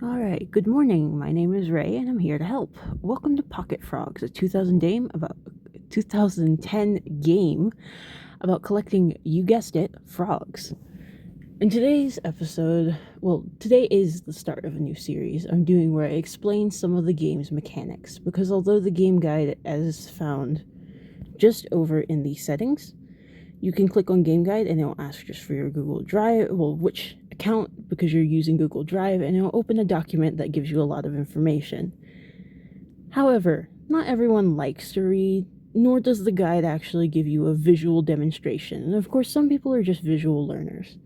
Alright, good morning. My name is Ray and I'm here to help. Welcome to Pocket Frogs, a 2010 game about collecting, you guessed it, frogs. In today's episode, today is the start of a new series I'm doing where I explain some of the game's mechanics, because although the game guide is found just over in the settings, you can click on Game Guide and it will ask just for your Google Drive, which account, because you're using Google Drive, and it will open a document that gives you a lot of information. However, not everyone likes to read, nor does the guide actually give you a visual demonstration, and of course some people are just visual learners.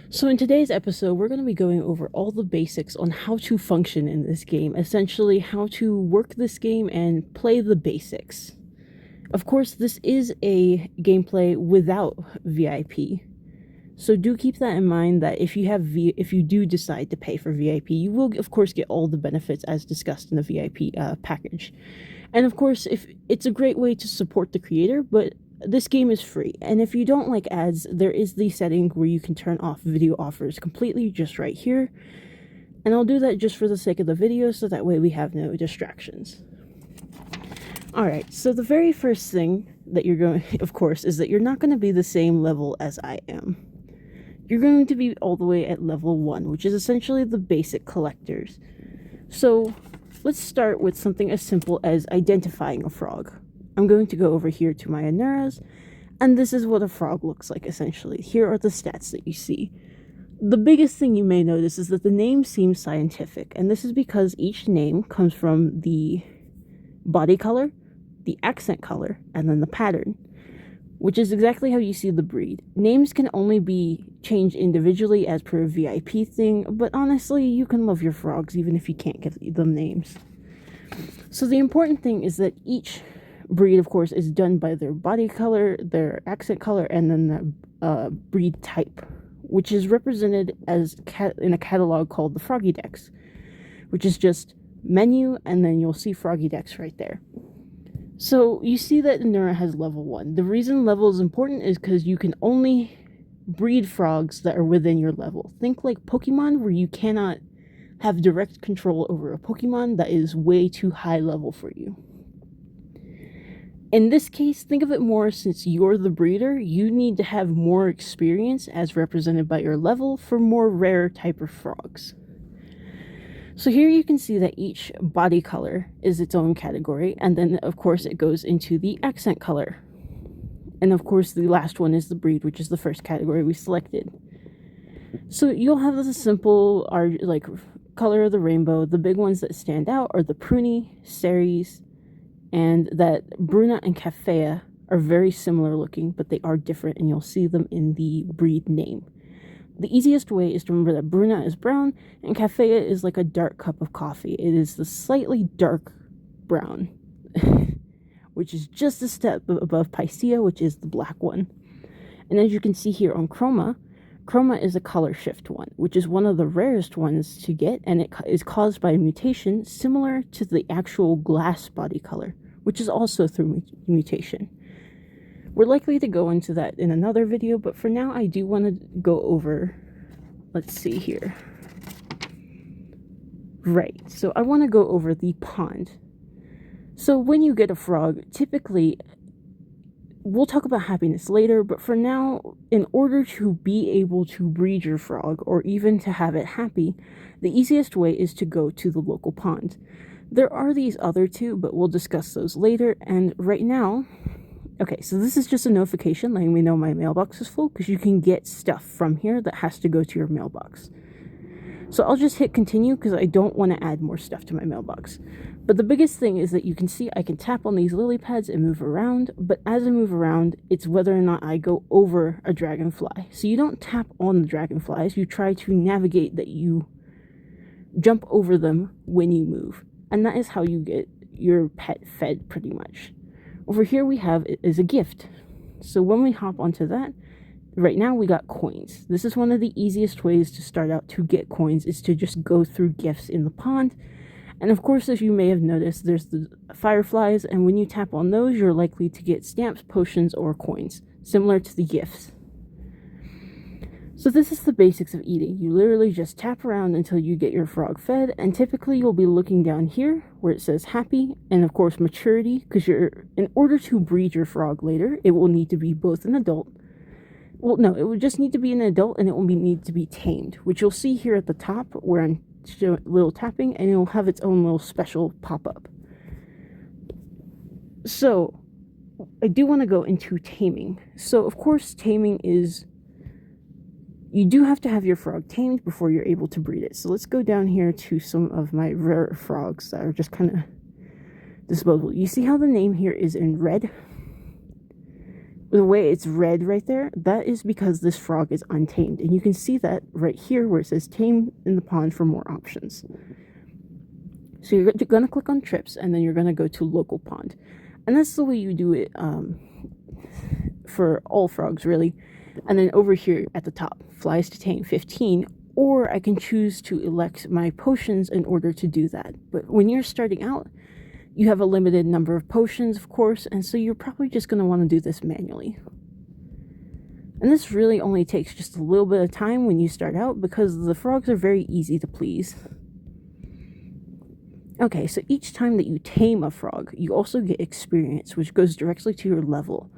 So in today's episode, we're going to be going over all the basics on how to function in this game, essentially how to work this game and play the basics. Of course, this is a gameplay without VIP, so do keep that in mind that if you do decide to pay for VIP, you will of course get all the benefits as discussed in the VIP package. And of course, if it's a great way to support the creator, but this game is free, and if you don't like ads, there is the setting where you can turn off video offers completely just right here, and I'll do that just for the sake of the video so that way we have no distractions. Alright, so the very first thing that you're going, of course, is that you're not going to be the same level as I am. You're going to be all the way at level 1, which is essentially the basic collectors. So, let's start with something as simple as identifying a frog. I'm going to go over here to my Anuras, and this is what a frog looks like, essentially. Here are the stats that you see. The biggest thing you may notice is that the name seems scientific, and this is because each name comes from the body color, the accent color, and then the pattern, which is exactly how you see the breed. Names can only be changed individually as per a VIP thing, but honestly, you can love your frogs even if you can't give them names. So the important thing is that each breed, of course, is done by their body color, their accent color, and then the breed type, which is represented as in a catalog called the Froggy Dex, which is just menu, and then you'll see Froggy Dex right there. So you see that Nura has level 1. The reason level is important is because you can only breed frogs that are within your level. Think like Pokemon, where you cannot have direct control over a Pokemon that is way too high level for you. In this case, think of it more since you're the breeder, you need to have more experience as represented by your level for more rare type of frogs. So here you can see that each body color is its own category, and then of course it goes into the accent color. And of course the last one is the breed, which is the first category we selected. So you'll have the simple like color of the rainbow. The big ones that stand out are the Pruny, Ceres, and that Bruna and Cafea are very similar looking, but they are different, and you'll see them in the breed name. The easiest way is to remember that Bruna is brown and Cafea is like a dark cup of coffee. It is the slightly dark brown, which is just a step above Picea, which is the black one. And as you can see here on Chroma, Chroma is a color shift one, which is one of the rarest ones to get, and it is caused by a mutation similar to the actual glass body color, which is also through mutation. We're likely to go into that in another video, but for now I do want to go over, let's see here. Right, so I want to go over the pond. So when you get a frog, typically, we'll talk about happiness later, but for now, in order to be able to breed your frog, or even to have it happy, the easiest way is to go to the local pond. There are these other two, but we'll discuss those later, and right now, okay, so this is just a notification letting me know my mailbox is full, because you can get stuff from here that has to go to your mailbox. So I'll just hit continue because I don't want to add more stuff to my mailbox. But the biggest thing is that you can see I can tap on these lily pads and move around, but as I move around, it's whether or not I go over a dragonfly. So you don't tap on the dragonflies, you try to navigate that you jump over them when you move. And that is how you get your pet fed, pretty much. Over here we have is a gift. So when we hop onto that, right now we got coins. This is one of the easiest ways to start out to get coins, is to just go through gifts in the pond. And of course, as you may have noticed, there's the fireflies, and when you tap on those, you're likely to get stamps, potions, or coins, similar to the gifts. So this is the basics of eating. You literally just tap around until you get your frog fed, and typically you'll be looking down here where it says happy, and of course maturity, because in order to breed your frog later, it will need to be both an adult. Well, no, it would just need to be an adult, and it will need to be tamed, which you'll see here at the top where I'm showing little tapping, and it'll have its own little special pop-up. So I do want to go into taming. So of course taming is, you do have to have your frog tamed before you're able to breed it. So let's go down here to some of my rare frogs that are just kind of disposable. You see how the name here is in red? The way it's red right there, that is because this frog is untamed. And you can see that right here where it says tame in the pond for more options. So you're going to click on trips, and then you're going to go to local pond. And that's the way you do it for all frogs, really. And then over here at the top, flies to tame 15, or I can choose to elect my potions in order to do that. But when you're starting out, you have a limited number of potions, of course, and so you're probably just going to want to do this manually. And this really only takes just a little bit of time when you start out, because the frogs are very easy to please. Okay, so each time that you tame a frog, you also get experience, which goes directly to your level.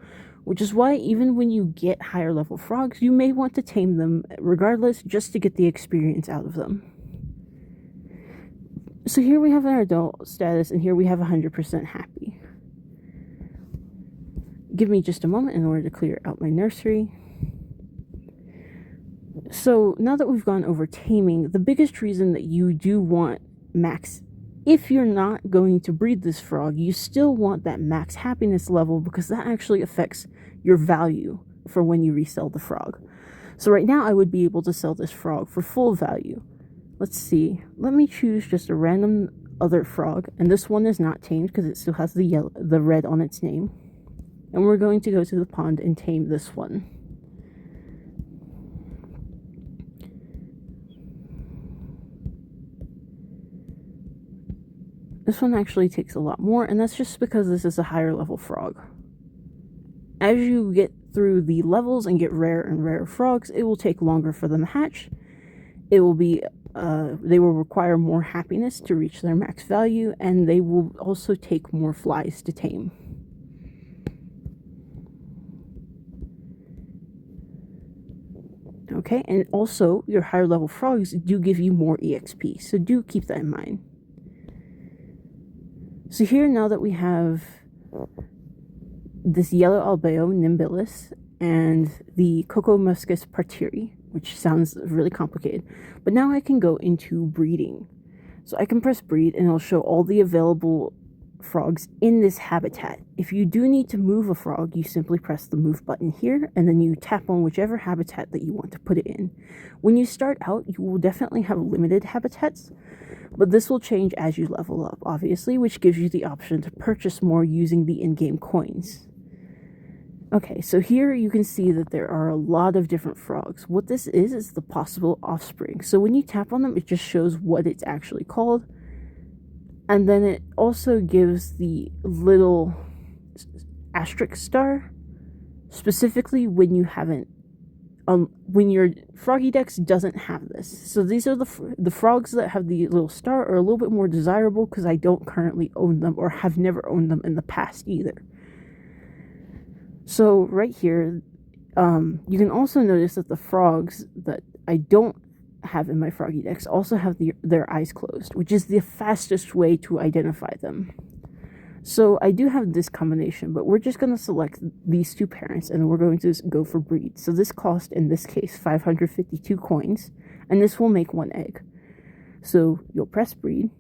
Which is why even when you get higher level frogs, you may want to tame them regardless, just to get the experience out of them. So here we have an adult status, and here we have 100% happy. Give me just a moment in order to clear out my nursery. So now that we've gone over taming, the biggest reason that you do want max, if you're not going to breed this frog, you still want that max happiness level, because that actually affects your value for when you resell the frog. So right now I would be able to sell this frog for full value. Let's see. Let me choose just a random other frog, and this one is not tamed because it still has the red on its name. And we're going to go to the pond and tame this one. This one actually takes a lot more, and that's just because this is a higher level frog. As you get through the levels and get rare and rare frogs, it will take longer for them to hatch. It will be, they will require more happiness to reach their max value, and they will also take more flies to tame. Okay, and also your higher level frogs do give you more EXP, so do keep that in mind. So here, now that we have this yellow albeo nimbilis and the Cocomuscus partiri, which sounds really complicated, but now I can go into breeding. So I can press breed, and it'll show all the available frogs in this habitat. If you do need to move a frog, you simply press the move button here, and then you tap on whichever habitat that you want to put it in. When you start out, you will definitely have limited habitats, but this will change as you level up, obviously, which gives you the option to purchase more using the in-game coins. Okay, so here you can see that there are a lot of different frogs. What this is the possible offspring. So when you tap on them, it just shows what it's actually called. And then it also gives the little asterisk star, specifically when you haven't, when your Froggy Dex doesn't have this. So these are the frogs that have the little star are a little bit more desirable, because I don't currently own them, or have never owned them in the past either. So right here, you can also notice that the frogs that I don't have in my Froggy Dex also have their eyes closed, which is the fastest way to identify them. So I do have this combination, but we're just going to select these two parents, and we're going to go for breed. So this cost, in this case, 552 coins, and this will make 1 egg. So you'll press breed,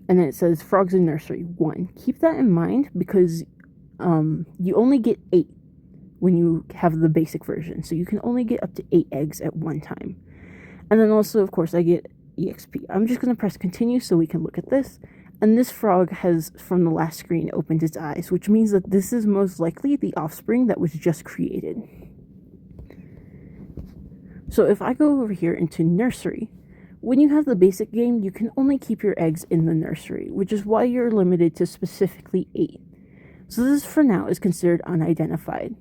and then it says frogs in nursery 1. Keep that in mind, because you only get 8 when you have the basic version. So you can only get up to 8 eggs at one time. And then also, of course, I get EXP. I'm just going to press continue so we can look at this. And this frog has, from the last screen, opened its eyes, which means that this is most likely the offspring that was just created. So if I go over here into nursery, when you have the basic game, you can only keep your eggs in the nursery, which is why you're limited to specifically 8. So this, for now, is considered unidentified.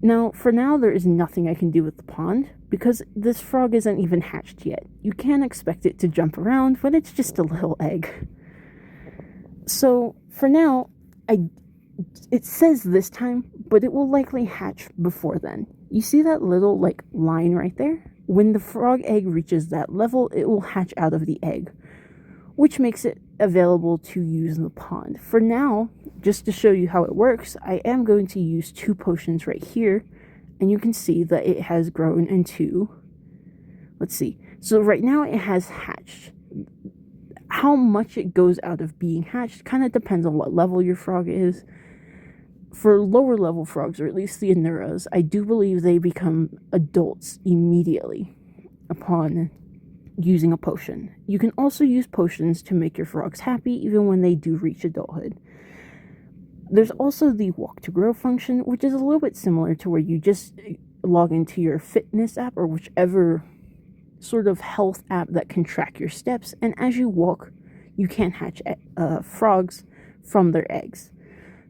Now, for now, there is nothing I can do with the pond, because this frog isn't even hatched yet. You can't expect it to jump around when it's just a little egg. So, for now, it says this time, but it will likely hatch before then. You see that little, line right there? When the frog egg reaches that level, it will hatch out of the egg, which makes it available to use in the pond. For now, just to show you how it works, I am going to use 2 potions right here, and you can see that it has grown into, let's see, so right now it has hatched. How much it goes out of being hatched kind of depends on what level your frog is. For lower level frogs, or at least the Anuras, I do believe they become adults immediately upon using a potion. You can also use potions to make your frogs happy even when they do reach adulthood. There's also the walk to grow function, which is a little bit similar to where you just log into your fitness app or whichever sort of health app that can track your steps, and as you walk, you can hatch frogs from their eggs.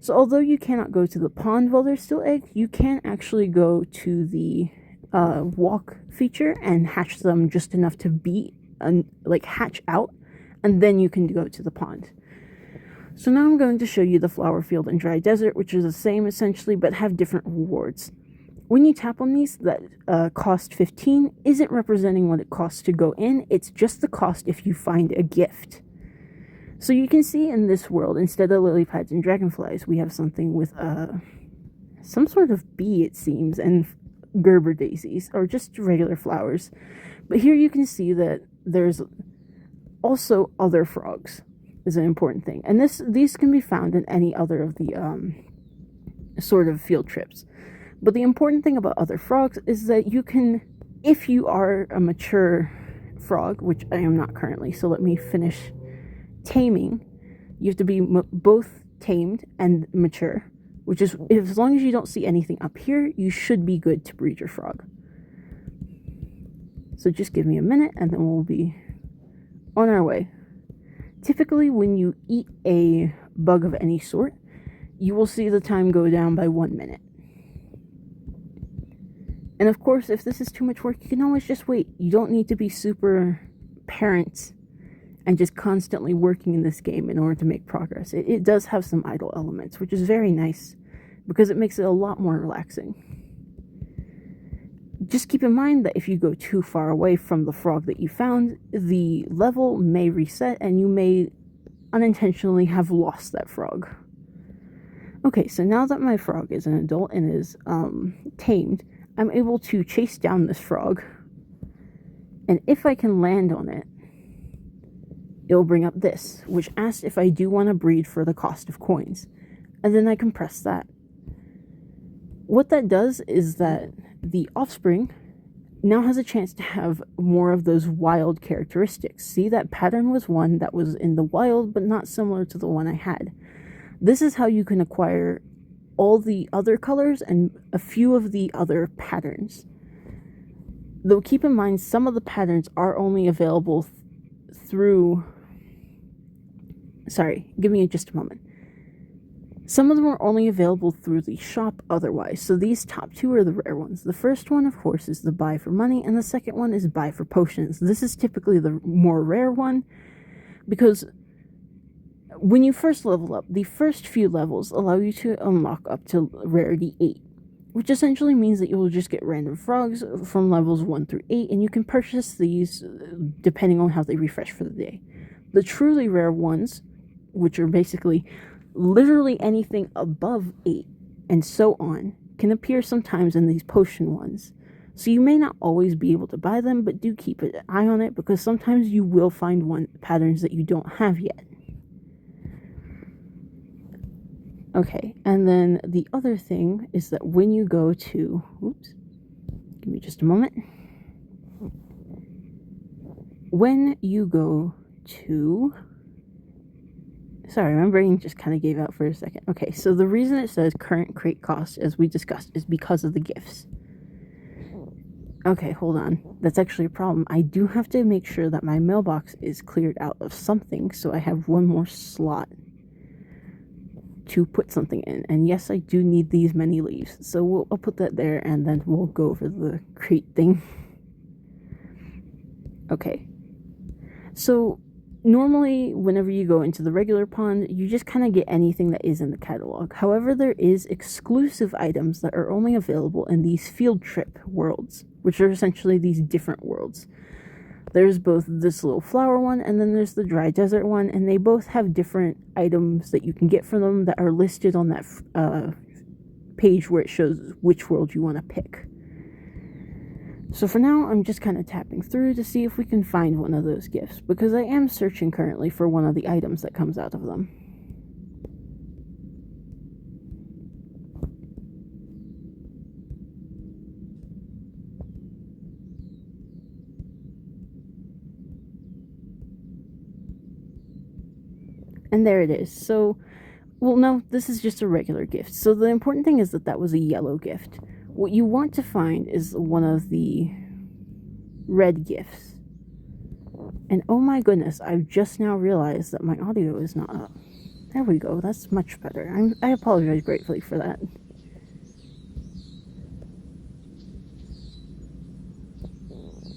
So although you cannot go to the pond while they're still eggs, you can actually go to the walk feature and hatch them just enough to be hatch out, and then you can go to the pond. So now I'm going to show you the flower field and dry desert, which are the same essentially but have different rewards. When you tap on these that cost 15 isn't representing what it costs to go in, it's just the cost if you find a gift. So you can see in this world, instead of lily pads and dragonflies, we have something with some sort of bee, it seems, and Gerber daisies, or just regular flowers. But here you can see that there's also other frogs is an important thing. And these can be found in any other of the sort of field trips. But the important thing about other frogs is that you can, if you are a mature frog, which I am not currently, so let me finish taming. You have to be both tamed and mature, which is, as long as you don't see anything up here, you should be good to breed your frog. So just give me a minute and then we'll be on our way. Typically, when you eat a bug of any sort, you will see the time go down by 1 minute. And of course, if this is too much work, you can always just wait. You don't need to be super parents and just constantly working in this game in order to make progress. It does have some idle elements, which is very nice because it makes it a lot more relaxing. Just keep in mind that if you go too far away from the frog that you found, the level may reset and you may unintentionally have lost that frog. Okay, so now that my frog is an adult and is tamed, I'm able to chase down this frog, and if I can land on it, it'll bring up this, which asks if I do want to breed for the cost of coins, and then I can press that. What that does is that the offspring now has a chance to have more of those wild characteristics. See, that pattern was one that was in the wild, but not similar to the one I had. This is how you can acquire all the other colors and a few of the other patterns. Though keep in mind, some of the patterns are only available through... Sorry, give me just a moment. Some of them are only available through the shop otherwise, so these top 2 are the rare ones. The first one, of course, is the buy for money, and the second one is buy for potions. This is typically the more rare one, because when you first level up, the first few levels allow you to unlock up to rarity 8, which essentially means that you will just get random frogs from levels 1 through 8, and you can purchase these depending on how they refresh for the day. The truly rare ones, which are basically literally anything above 8 and so on, can appear sometimes in these potion ones. So you may not always be able to buy them, but do keep an eye on it, because sometimes you will find patterns that you don't have yet. Okay, and then the other thing is that when you go to... Oops. Give me just a moment. When you go to... Sorry, my brain just kind of gave out for a second. Okay, so the reason it says current crate cost, as we discussed, is because of the gifts. Okay, hold on. That's actually a problem. I do have to make sure that my mailbox is cleared out of something, so I have one more slot to put something in. And yes, I do need these many leaves. So I'll put that there, and then we'll go over the crate thing. Okay. So normally, whenever you go into the regular pond, you just kind of get anything that is in the catalog. However, there is exclusive items that are only available in these field trip worlds, which are essentially these different worlds. There's both this little flower one, and then there's the dry desert one, and they both have different items that you can get from them that are listed on that page where it shows which world you want to pick. So for now, I'm just kind of tapping through to see if we can find one of those gifts, because I am searching currently for one of the items that comes out of them. And there it is. So, well, no, this is just a regular gift. So the important thing is that that was a yellow gift. What you want to find is one of the red gifts. And oh my goodness, I've just now realized that my audio is not up. There we go, that's much better. I apologize gratefully for that.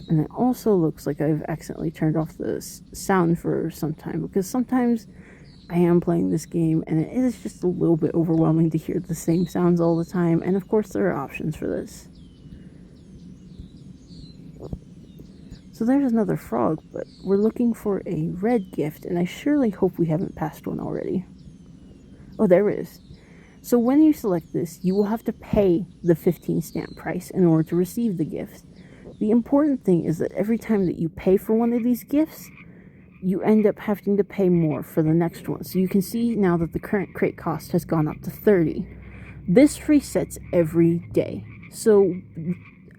And it also looks like I've accidentally turned off the sound for some time, because sometimes I am playing this game and it is just a little bit overwhelming to hear the same sounds all the time, and of course there are options for this. So there's another frog, but we're looking for a red gift, and I surely hope we haven't passed one already. Oh, there is. So when you select this, you will have to pay the 15 stamp price in order to receive the gift. The important thing is that every time that you pay for one of these gifts, you end up having to pay more for the next one. So you can see now that the current crate cost has gone up to 30. This resets every day. So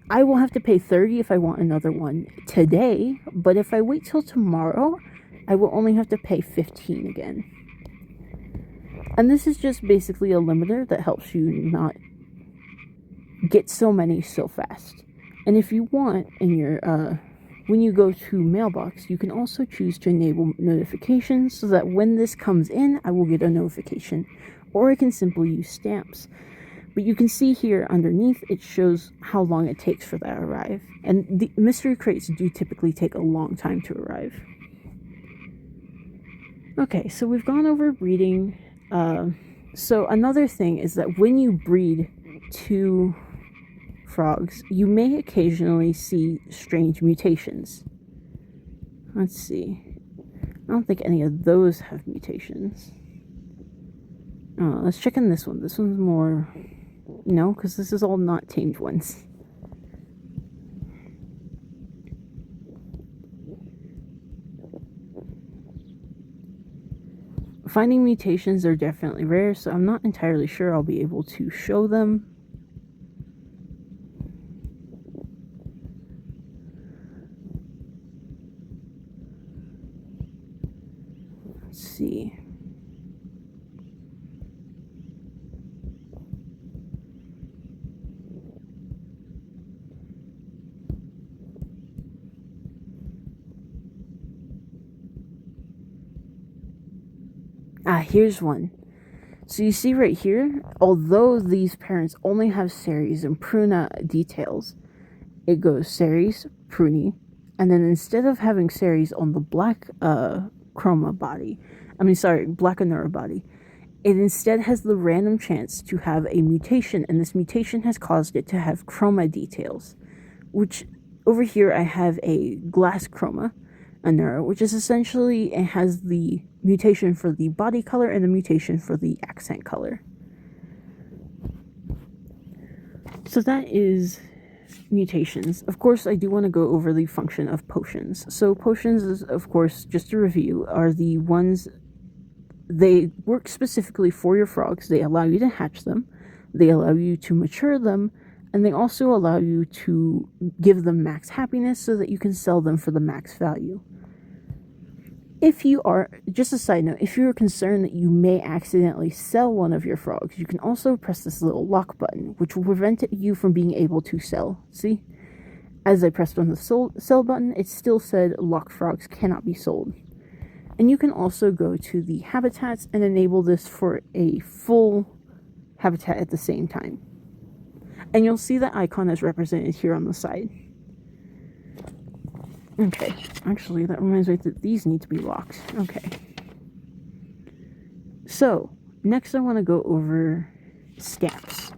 I will have to pay 30 if I want another one today, but if I wait till tomorrow, I will only have to pay 15 again. And this is just basically a limiter that helps you not get so many so fast. And if you want, in your when you go to mailbox, you can also choose to enable notifications so that when this comes in, I will get a notification. Or I can simply use stamps. But you can see here underneath, it shows how long it takes for that to arrive. And the mystery crates do typically take a long time to arrive. Okay, so we've gone over breeding. So another thing is that when you breed two frogs, you may occasionally see strange mutations. Let's see. I don't think any of those have mutations. Let's check in this one. This one's more... No, because this is all not tamed ones. Finding mutations are definitely rare, so I'm not entirely sure I'll be able to show them. Let's see. Here's one. So you see right here, although these parents only have Ceres and Pruna details, it goes Ceres, Pruny, and then instead of having Ceres on the black chroma body, black Anura body, it instead has the random chance to have a mutation, and this mutation has caused it to have chroma details, which over here I have a glass chroma Anura, which is essentially, it has the mutation for the body color and the mutation for the accent color. So that is mutations. Of course, I do want to go over the function of potions. So potions is, of course, just a review, are the ones, they work specifically for your frogs. They allow you to hatch them, they allow you to mature them, and they also allow you to give them max happiness so that you can sell them for the max value. If you are, just a side note, if you're concerned that you may accidentally sell one of your frogs, you can also press this little lock button, which will prevent you from being able to sell. See? As I pressed on the sell button, it still said locked frogs cannot be sold. And you can also go to the habitats and enable this for a full habitat at the same time. And you'll see that icon as represented here on the side. Okay, actually that reminds me that these need to be locked. Okay. So, next I want to go over stamps.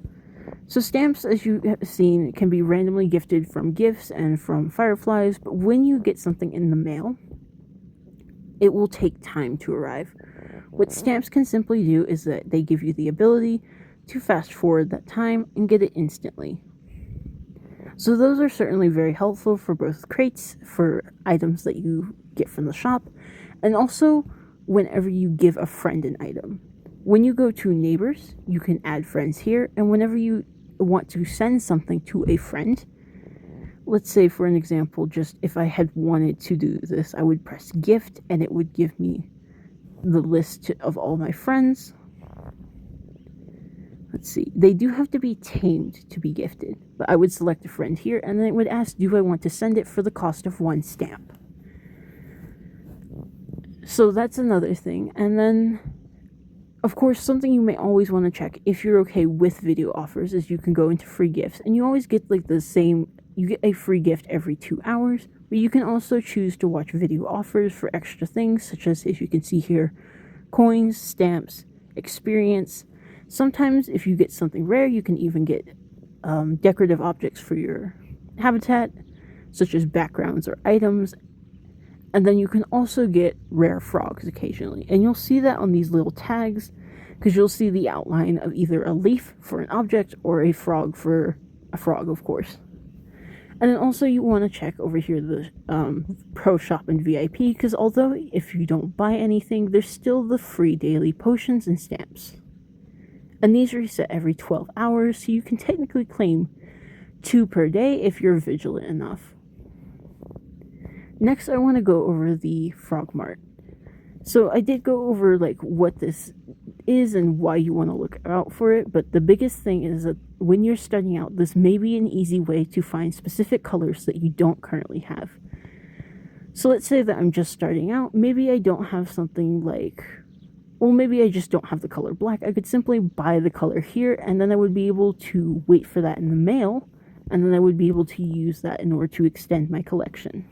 So stamps, as you have seen, can be randomly gifted from gifts and from fireflies, but when you get something in the mail, it will take time to arrive. What stamps can simply do is that they give you the ability to fast forward that time and get it instantly. So those are certainly very helpful for both crates, for items that you get from the shop, and also whenever you give a friend an item. When you go to neighbors, you can add friends here, and whenever you want to send something to a friend, let's say for an example, just if I had wanted to do this, I would press gift and it would give me the list of all my friends. Let's see, they do have to be tamed to be gifted, but I would select a friend here and then it would ask, do I want to send it for the cost of 1 stamp? So that's another thing. And then of course, something you may always want to check if you're okay with video offers is you can go into free gifts and you always get like the same, you get a free gift every 2 hours, but you can also choose to watch video offers for extra things such as, if you can see here, coins, stamps, experience. Sometimes if you get something rare, you can even get decorative objects for your habitat, such as backgrounds or items. And then you can also get rare frogs occasionally. And you'll see that on these little tags, because you'll see the outline of either a leaf for an object or a frog for a frog, of course. And then also you want to check over here the Pro Shop and VIP, because although if you don't buy anything, there's still the free daily potions and stamps. And these reset every 12 hours, so you can technically claim 2 per day if you're vigilant enough. Next, I want to go over the Frog Mart. So I did go over like what this is and why you want to look out for it, but the biggest thing is that when you're starting out, this may be an easy way to find specific colors that you don't currently have. So let's say that I'm just starting out, maybe I don't have something like, well, maybe I just don't have the color black. I could simply buy the color here, and then I would be able to wait for that in the mail, and then I would be able to use that in order to extend my collection.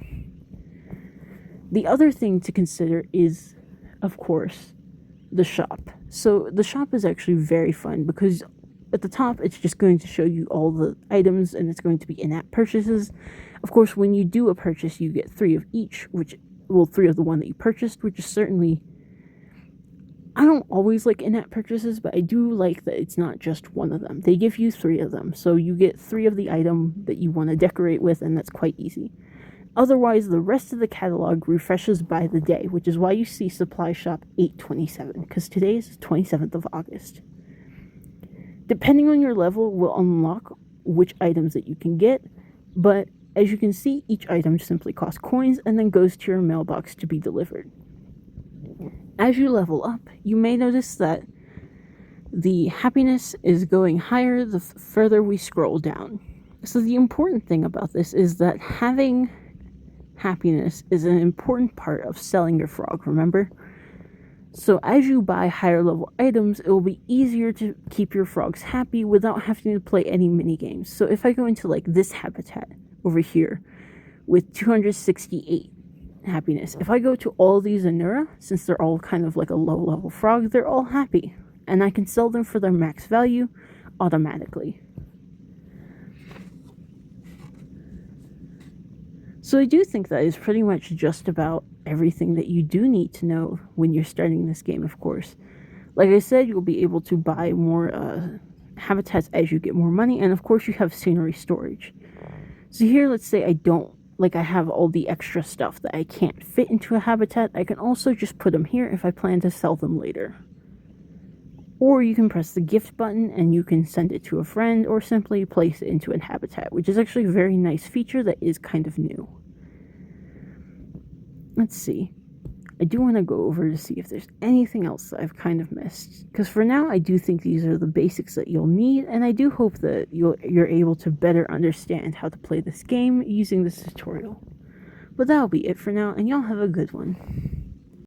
The other thing to consider is, of course, the shop. So the shop is actually very fun because at the top, it's just going to show you all the items and it's going to be in-app purchases. Of course, when you do a purchase, you get 3 of each, 3 of the one that you purchased, which is certainly, I don't always like in-app purchases, but I do like that it's not just one of them. They give you 3 of them, so you get 3 of the item that you want to decorate with, and that's quite easy. Otherwise, the rest of the catalog refreshes by the day, which is why you see Supply Shop 827, because today is the 27th of August. Depending on your level, will unlock which items that you can get, but as you can see, each item simply costs coins and then goes to your mailbox to be delivered. As you level up, you may notice that the happiness is going higher the further we scroll down. So the important thing about this is that having happiness is an important part of selling your frog, remember? So as you buy higher level items, it will be easier to keep your frogs happy without having to play any mini games. So if I go into like this habitat over here with 268 happiness, if I go to all these Anura, since they're all kind of like a low level frog, they're all happy. And I can sell them for their max value automatically. So I do think that is pretty much just about everything that you do need to know when you're starting this game, of course. Like I said, you'll be able to buy more habitats as you get more money, and of course you have scenery storage. So here, let's say I have all the extra stuff that I can't fit into a habitat. I can also just put them here if I plan to sell them later. Or you can press the gift button and you can send it to a friend or simply place it into a habitat, which is actually a very nice feature that is kind of new. Let's see. I do want to go over to see if there's anything else that I've kind of missed. Because for now, I do think these are the basics that you'll need, and I do hope that you're able to better understand how to play this game using this tutorial. But that'll be it for now, and y'all have a good one.